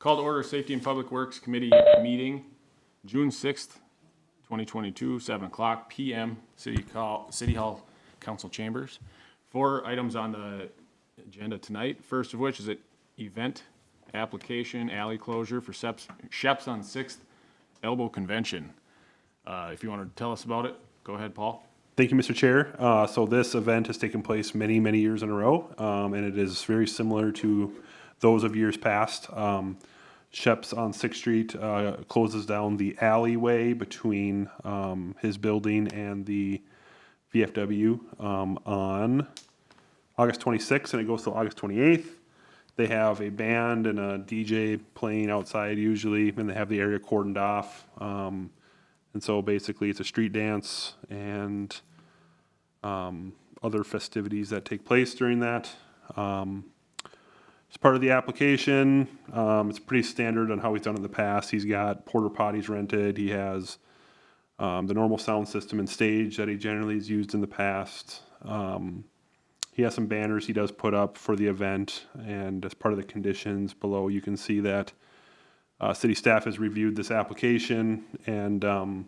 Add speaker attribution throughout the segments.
Speaker 1: Call to order Safety and Public Works Committee meeting, June 6th, 2022, 7 o'clock p.m., City Hall Council Chambers. 4 items on the agenda tonight. First of which is an event application, alley closure for Sheps on 6th Elbow Convention. If you want to tell us about it, go ahead, Paul.
Speaker 2: Thank you, Mr. Chair. So this event has taken place many, many years in a row, and it is very similar to those of years past. Sheps on 6th Street closes down the alleyway between his building and the VFW on August 26th, and it goes till August 28th. They have a band and a DJ playing outside usually, and they have the area cordoned off. And so basically it's a street dance and other festivities that take place during that. As part of the application, it's pretty standard on how he's done in the past. He's got porta potties rented. He has the normal sound system and stage that he generally has used in the past. He has some banners he does put up for the event, and as part of the conditions below, you can see that city staff has reviewed this application, and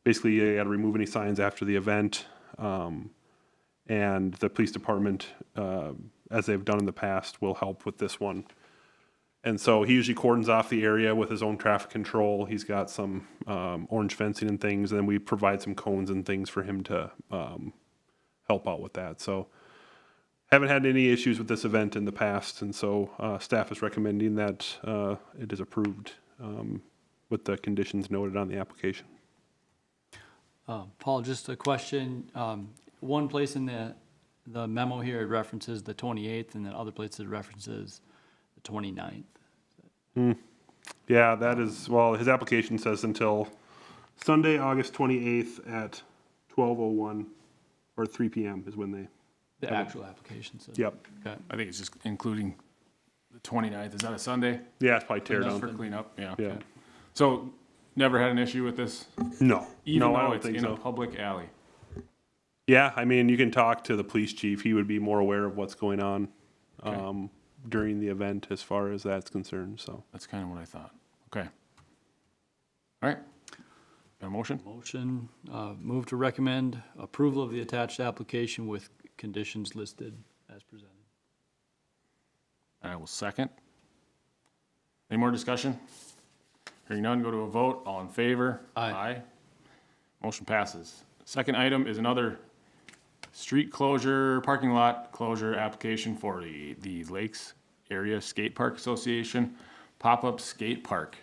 Speaker 2: basically you got to remove any signs after the event, and the police department, as they've done in the past, will help with this one. And so he usually cordons off the area with his own traffic control. He's got some orange fencing and things, and then we provide some cones and things for him to help out with that. So haven't had any issues with this event in the past, and so staff is recommending that it is approved with the conditions noted on the application.
Speaker 3: Paul, just a question. One place in the memo here, it references the 28th, and then other places it references the 29th.
Speaker 2: Yeah, that is, well, his application says until Sunday, August 28th at 12:01 or 3 p.m. is when they...
Speaker 3: The actual application says.
Speaker 2: Yep.
Speaker 3: Okay.
Speaker 1: I think it's just including the 29th. Is that a Sunday?
Speaker 2: Yeah, it's probably tear down.
Speaker 1: For cleanup, yeah.
Speaker 2: Yeah.
Speaker 1: Okay. So, never had an issue with this?
Speaker 2: No.
Speaker 1: Even
Speaker 2: no, I
Speaker 1: though
Speaker 2: don't
Speaker 1: it's
Speaker 2: think
Speaker 1: in
Speaker 2: so.
Speaker 1: a public alley?
Speaker 2: Yeah, I mean, you can talk to the police chief. He would be more aware of what's going on during the event as far as that's concerned. So
Speaker 1: That's kind of what I thought. Okay. All right. Got a motion?
Speaker 3: Motion, move to recommend approval of the attached application with conditions listed as presented.
Speaker 1: I will second. Any more discussion? Hearing none, go to a vote. All in favor?
Speaker 3: Aye.
Speaker 1: Motion passes. Second item is another street closure, parking lot closure application for the Lakes Area Skate Park Association pop-up skate park.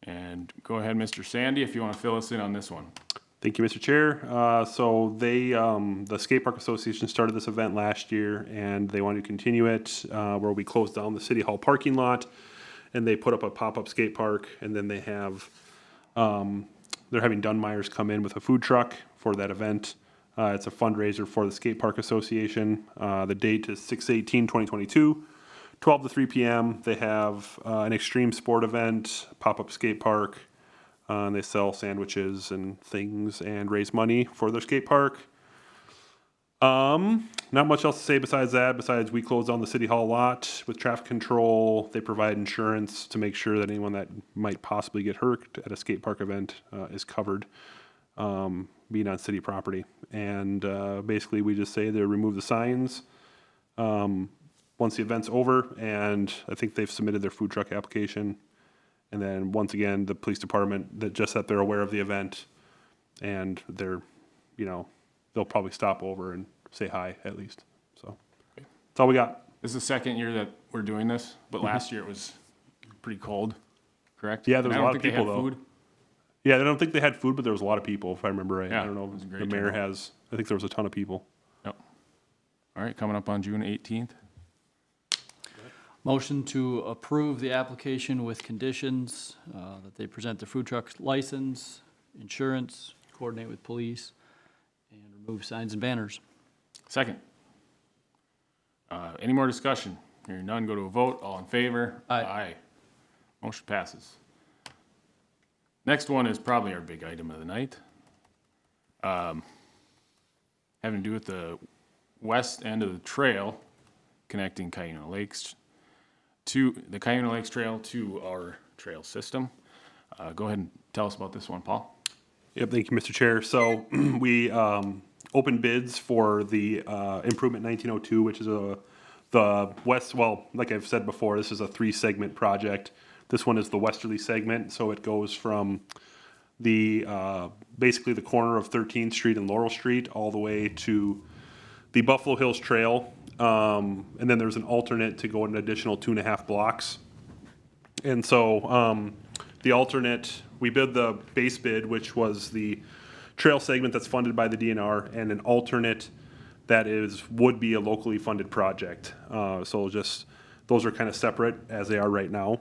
Speaker 1: And go ahead, Mr. Sandy, if you want to fill us in on this one.
Speaker 2: thank you, Mr. Chair. So they, the Skate Park Association started this event last year, and they wanted to continue it where we closed down the City Hall parking lot, and they put up a pop-up skate park, and then they have, they're having Dunmeyer's come in with a food truck for that event. It's a fundraiser for the Skate Park Association. The date is 6/18/2022, 12 to 3 p.m. They have an extreme sport event, pop-up skate park. And they sell sandwiches and things and raise money for their skate park. Not much else to say besides that, besides we closed down the City Hall lot with traffic control. They provide insurance to make sure that anyone that might possibly get hurt at a skate park event is covered, being on city property. And basically we just say they remove the signs once the event's over, and I think they've submitted their food truck application. And then once again, the police department, that they're aware of the event, and they're, they'll probably stop over and say hi at least. So that's all we got.
Speaker 1: This is the second year that we're doing this, but last year it was pretty cold, correct?
Speaker 2: Yeah, there was
Speaker 1: And
Speaker 2: a
Speaker 1: I
Speaker 2: lot
Speaker 1: don't
Speaker 2: of
Speaker 1: think they
Speaker 2: people
Speaker 1: had
Speaker 2: though.
Speaker 1: Food.
Speaker 2: Yeah, I don't think they had food, but there was a lot of people, if I remember right.
Speaker 1: Yeah,
Speaker 2: I don't know.
Speaker 1: it was a great
Speaker 2: The mayor
Speaker 1: turnout.
Speaker 2: I think there was a ton of people.
Speaker 1: Yep. All right, coming up on June 18th.
Speaker 3: Motion to approve the application with conditions that they present their food truck license, insurance, coordinate with police, and remove signs and banners.
Speaker 1: Second. Any more discussion? Hearing none, go to a vote. All in favor?
Speaker 3: Aye.
Speaker 1: Motion passes. Next one is probably our big item of the night. Having to do with the west end of the trail connecting Cayuna Lakes. to the Cayuna Lakes Trail to our trail system. Go ahead and tell us about this one, Paul.
Speaker 2: Yep, thank you, Mr. Chair. So we opened bids for the Improvement 1902, which is the west, well, like I've said before, this is a 3-segment project. This one is the westerly segment, so it goes from the basically the corner of 13th Street and Laurel Street all the way to the Buffalo Hills Trail. And then there's an alternate to go an additional 2.5 blocks. And so the alternate, we bid the base bid, which was the trail segment that's funded by the DNR, and an alternate that would be a locally funded project. So just, those are kind of separate as they are right now.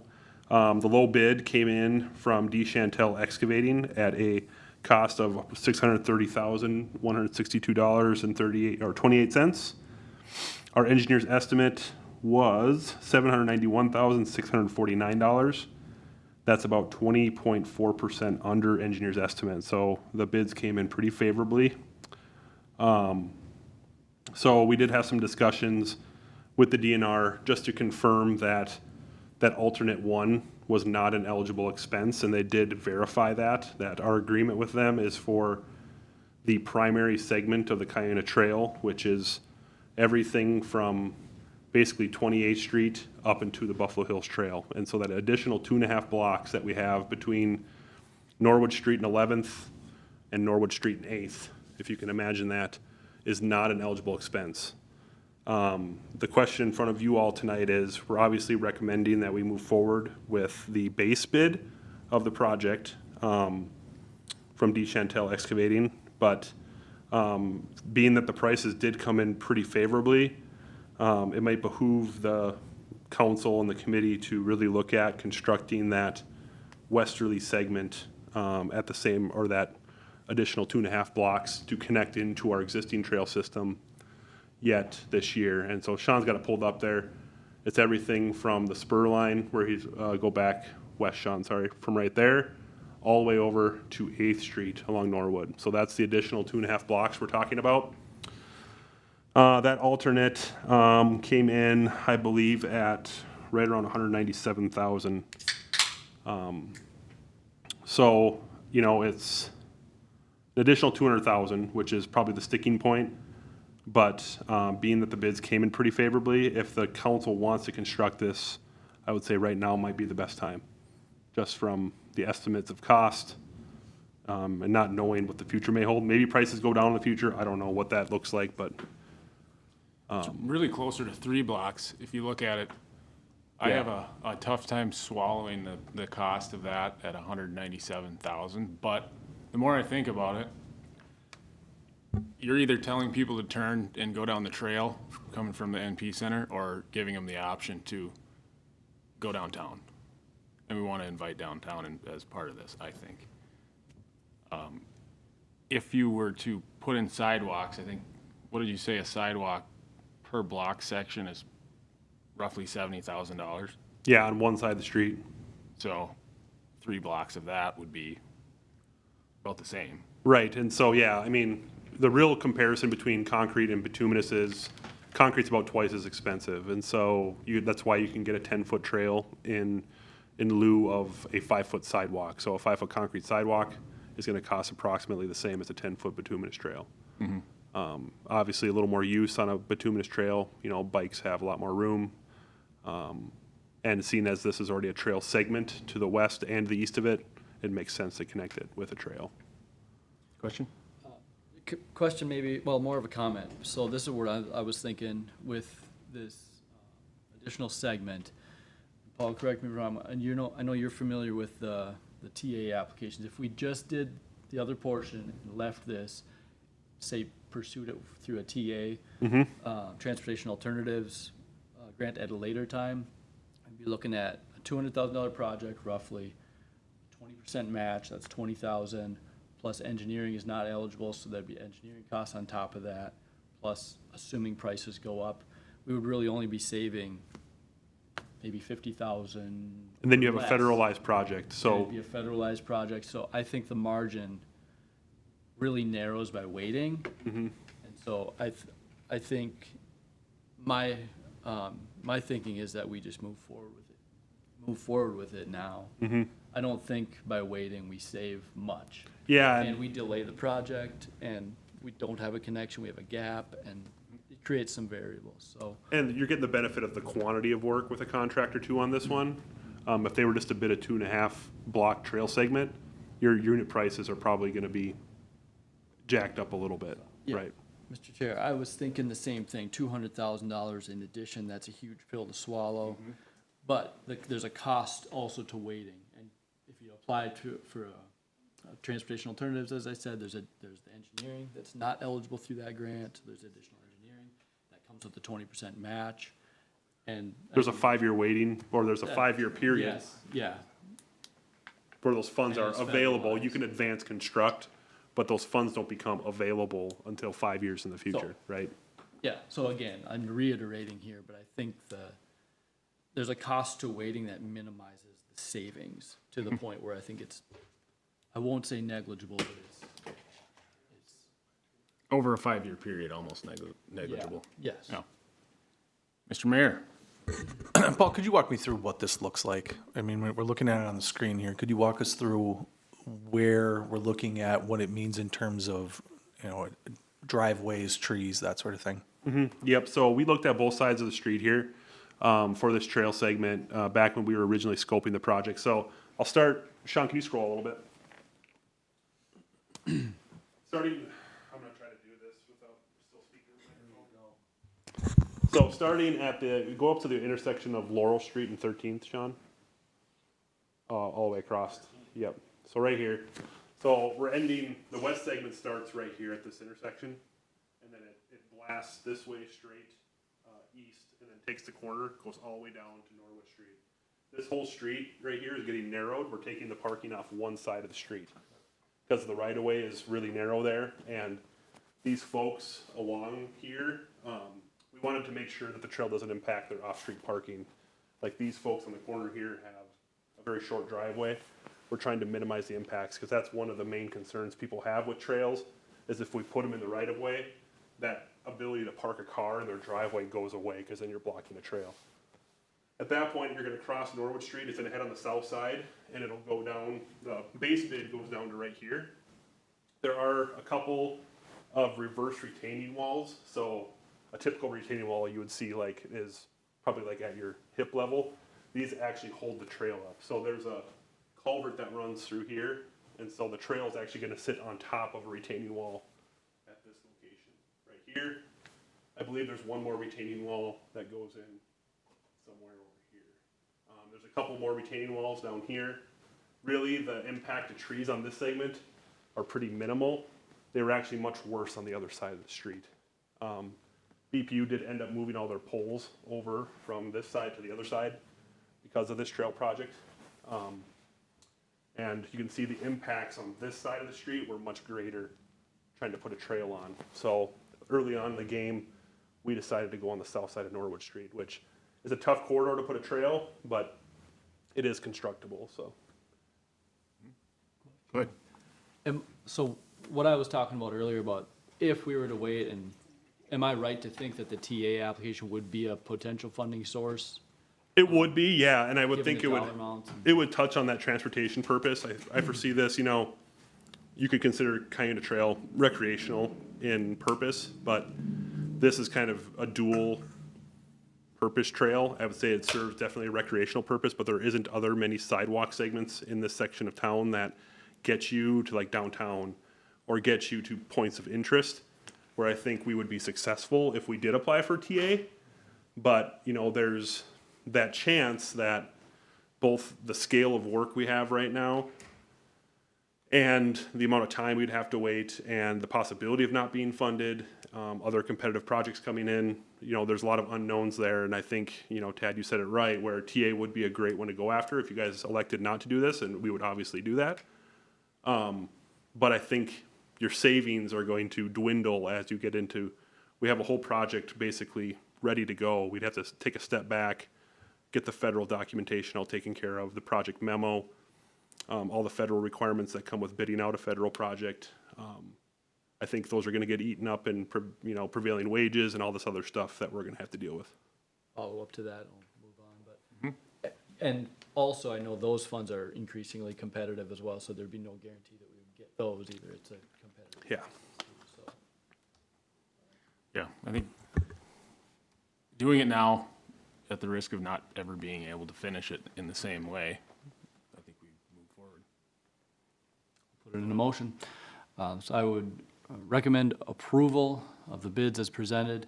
Speaker 2: The low bid came in from D. Chantel Excavating at a cost of $630,162.28. Our engineer's estimate was $791,649. That's about 20.4% under engineer's estimate. So the bids came in pretty favorably. So we did have some discussions with the DNR just to confirm that that alternate one was not an eligible expense, and they did verify that our agreement with them is for the primary segment of the Cayuna Trail, which is everything from basically 28th Street up into the Buffalo Hills Trail. And so that additional 2.5 blocks that we have between Norwood Street and 11th and Norwood Street and 8th, if you can imagine that, is not an eligible expense. The question in front of you all tonight is, we're obviously recommending that we move forward with the base bid of the project from D. Chantel Excavating, but being that the prices did come in pretty favorably, it might behoove the council and the committee to really look at constructing that westerly segment at the same, or that additional 2.5 blocks to connect into our existing trail system yet this year. And so Sean's got it pulled up there. It's everything from the spur line where he's, go back west, Sean, sorry, from right there, all the way over to 8th Street along Norwood. So that's the additional 2.5 blocks we're talking about. That alternate came in, I believe, at right around 197,000. So, you know, it's an additional 200,000, which is probably the sticking point. But being that the bids came in pretty favorably, if the council wants to construct this, I would say right now might be the best time, just from the estimates of cost and not knowing what the future may hold. Maybe prices go down in the future. I don't know what that looks like, but
Speaker 1: It's really closer to 3 blocks if you look at it. I
Speaker 2: Yeah.
Speaker 1: have a tough time swallowing the cost of that at 197,000, but the more I think about it, you're either telling people to turn and go down the trail coming from the NP Center, or giving them the option to go downtown. And we want to invite downtown as part of this, I think. If you were to put in sidewalks, I think, what did you say, a sidewalk per block section is roughly $70,000.
Speaker 2: yeah, on one side of the street.
Speaker 1: So 3 blocks of that would be about the same.
Speaker 2: Right, and so, yeah, I mean, the real comparison between concrete and bituminous is concrete's about twice as expensive. And so that's why you can get a 10-foot trail in lieu of a 5-foot sidewalk. So a 5-foot concrete sidewalk is going to cost approximately the same as a 10-foot bituminous trail. Obviously, a little more use on a bituminous trail. You know, bikes have a lot more room. And seeing as this is already a trail segment to the west and the east of it, it makes sense to connect it with a trail.
Speaker 1: Question?
Speaker 3: Question maybe, well, more of a comment. So this is what I was thinking with this additional segment. Paul, correct me if I'm wrong, and you know, I know you're familiar with the TA applications. If we just did the other portion and left this, say pursued it through a TA, Transportation Alternatives grant at a later time, I'd be looking at a $200,000 project, roughly 20% match, that's 20,000. Plus engineering is not eligible, so there'd be engineering costs on top of that. Plus, assuming prices go up, we would really only be saving maybe 50,000.
Speaker 2: And then you have
Speaker 3: less.
Speaker 2: a federalized project, so.
Speaker 3: It'd be a federalized project, so I think the margin really narrows by waiting. And so I think my my thinking is that we just move forward with it now. I don't think by waiting we save much.
Speaker 2: Yeah,
Speaker 3: And we delay the project, and we don't have a connection, we have a gap, and it creates some variables, so.
Speaker 2: and you're getting the benefit of the quantity of work with a contractor too on this one. If they were just to bid a 2.5 block trail segment, your unit prices are probably gonna be jacked up a little bit,
Speaker 3: Yeah.
Speaker 2: right?
Speaker 3: Mr. Chair, I was thinking the same thing, $200,000 in addition, that's a huge pill to swallow. But there's a cost also to waiting, and if you apply for transportation alternatives, as I said, there's the engineering that's not eligible through that grant, there's additional engineering that comes with the 20% match, and.
Speaker 2: There's a 5-year waiting, or there's a 5-year period
Speaker 3: Yes, yeah,
Speaker 2: where those funds
Speaker 3: And
Speaker 2: are
Speaker 3: it's
Speaker 2: available. You
Speaker 3: federalized.
Speaker 2: can advance construct, but those funds don't become available until 5 years in the future, right?
Speaker 3: yeah, so again, I'm reiterating here, but I think there's a cost to waiting that minimizes the savings to the point where I think it's, I won't say negligible, but it's
Speaker 1: Over a 5-year period, almost negligible.
Speaker 3: Yes.
Speaker 1: Yeah. Mr. Mayor?
Speaker 4: Paul, could you walk me through what this looks like? I mean, we're looking at it on the screen here. Could you walk us through where we're looking at, what it means in terms of, driveways, trees, that sort of thing?
Speaker 2: Yep, so we looked at both sides of the street here for this trail segment back when we were originally scoping the project. So I'll start, Sean, can you scroll a little bit? Starting, I'm gonna try to do this without still speaking. So starting at go up to the intersection of Laurel Street and 13th, Sean. All the way across, yep. So right here. So we're ending, the west segment starts right here at this intersection. And then it blasts this way straight east, and then takes the corner, goes all the way down to Norwood Street. This whole street right here is getting narrowed. We're taking the parking off one side of the street because the right of way is really narrow there. And these folks along here, we wanted to make sure that the trail doesn't impact their off-street parking. Like these folks on the corner here have a very short driveway. We're trying to minimize the impacts because that's one of the main concerns people have with trails is if we put them in the right of way, that ability to park a car in their driveway goes away because then you're blocking the trail. At that point, you're going to cross Norwood Street. It's going to head on the south side, and it'll go down. The base bid goes down to right here. There are a couple of reverse retaining walls. So a typical retaining wall you would see like is probably like at your hip level. These actually hold the trail up. So there's a culvert that runs through here, and so the trail is actually going to sit on top of a retaining wall at this location right here. I believe there's one more retaining wall that goes in somewhere over here. There's a couple more retaining walls down here. Really, the impact of trees on this segment are pretty minimal. They were actually much worse on the other side of the street. BPU did end up moving all their poles over from this side to the other side because of this trail project. And you can see the impacts on this side of the street were much greater trying to put a trail on. So early on in the game, we decided to go on the south side of Norwood Street, which is a tough corridor to put a trail, but it is constructible, so.
Speaker 1: Good.
Speaker 3: And so what I was talking about earlier about if we were to wait, and am I right to think that the TA application would be a potential funding source?
Speaker 2: It would be, yeah, and I would
Speaker 3: Given
Speaker 2: think
Speaker 3: the
Speaker 2: it would,
Speaker 3: dollar amount and-
Speaker 2: it would touch on that transportation purpose. I foresee this, you could consider Cayuga Trail recreational in purpose, but this is kind of a dual purpose trail. I would say it serves definitely a recreational purpose, but there isn't other many sidewalk segments in this section of town that get you to like downtown or get you to points of interest where I think we would be successful if we did apply for TA. But, there's that chance that both the scale of work we have right now and the amount of time we'd have to wait and the possibility of not being funded, other competitive projects coming in, there's a lot of unknowns there. And I think, Tad, you said it right, where TA would be a great one to go after if you guys elected not to do this, and we would obviously do that. But I think your savings are going to dwindle as you get into, we have a whole project basically ready to go. We'd have to take a step back, get the federal documentation all taken care of, the project memo, all the federal requirements that come with bidding out a federal project. I think those are going to get eaten up in, prevailing wages and all this other stuff that we're going to have to deal with.
Speaker 3: follow up to that, we'll move on, but. And also, I know those funds are increasingly competitive as well, so there'd be no guarantee that we would get those either. It's a competitive.
Speaker 2: Yeah.
Speaker 3: So,
Speaker 1: Yeah, I think doing it now, at the risk of not ever being able to finish it in the same way, I think we move forward.
Speaker 3: put it in a motion. So I would recommend approval of the bids as presented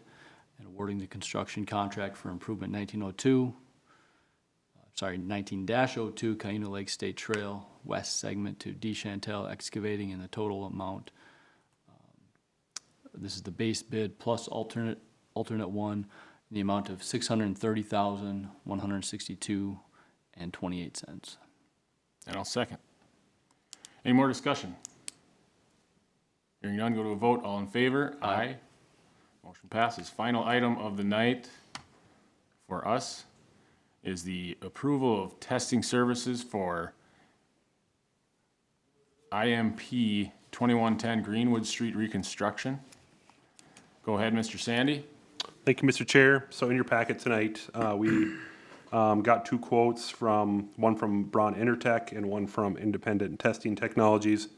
Speaker 3: and awarding the construction contract for improvement 1902, 19-02 Cayuga Lake State Trail West segment to D. Chantel Excavating in the total amount. This is the base bid plus alternate one, in the amount of $630,162.28.
Speaker 1: And I'll second. Any more discussion? Hearing none, go to a vote. All in favor? Aye. Motion passes. Final item of the night for us is the approval of testing services for IMP 2110 Greenwood Street reconstruction. Go ahead, Mr. Sandy.
Speaker 2: Thank you, Mr. Chair. So in your packet tonight, we got two quotes one from Braun Intertech and one from Independent Testing Technologies.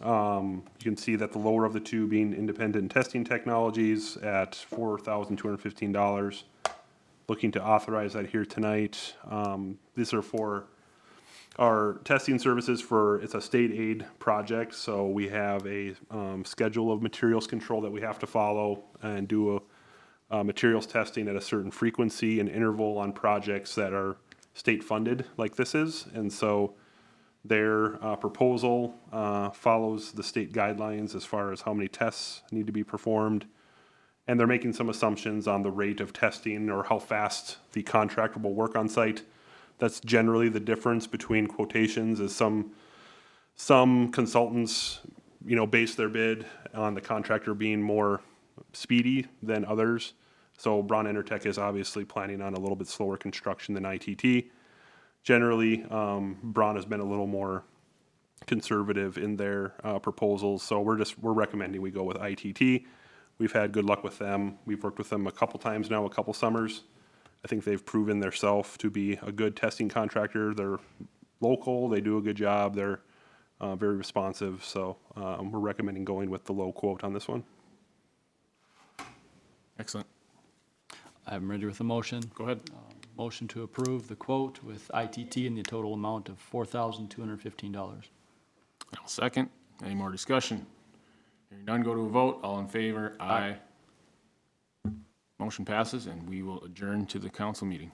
Speaker 2: You can see that the lower of the two being Independent Testing Technologies at $4,215. Looking to authorize that here tonight. These are for our testing services it's a state aid project, so we have a schedule of materials control that we have to follow and do a materials testing at a certain frequency and interval on projects that are state funded like this is. And so their proposal follows the state guidelines as far as how many tests need to be performed. And they're making some assumptions on the rate of testing or how fast the contractor will work on site. That's generally the difference between quotations, is some consultants, base their bid on the contractor being more speedy than others. So Braun Intertech is obviously planning on a little bit slower construction than ITT. Generally, Braun has been a little more conservative in their proposals, so we're recommending we go with ITT. We've had good luck with them. We've worked with them a couple times now, a couple summers. I think they've proven themselves to be a good testing contractor. They're local, they do a good job, they're very responsive, so we're recommending going with the low quote on this one.
Speaker 1: Excellent.
Speaker 3: I'm ready with a motion.
Speaker 1: Go ahead.
Speaker 3: Motion to approve the quote with ITT in the total amount of $4,215.
Speaker 1: I'll second. Any more discussion? Hearing none, go to a vote. All in favor? Aye. Motion passes, and we will adjourn to the council meeting.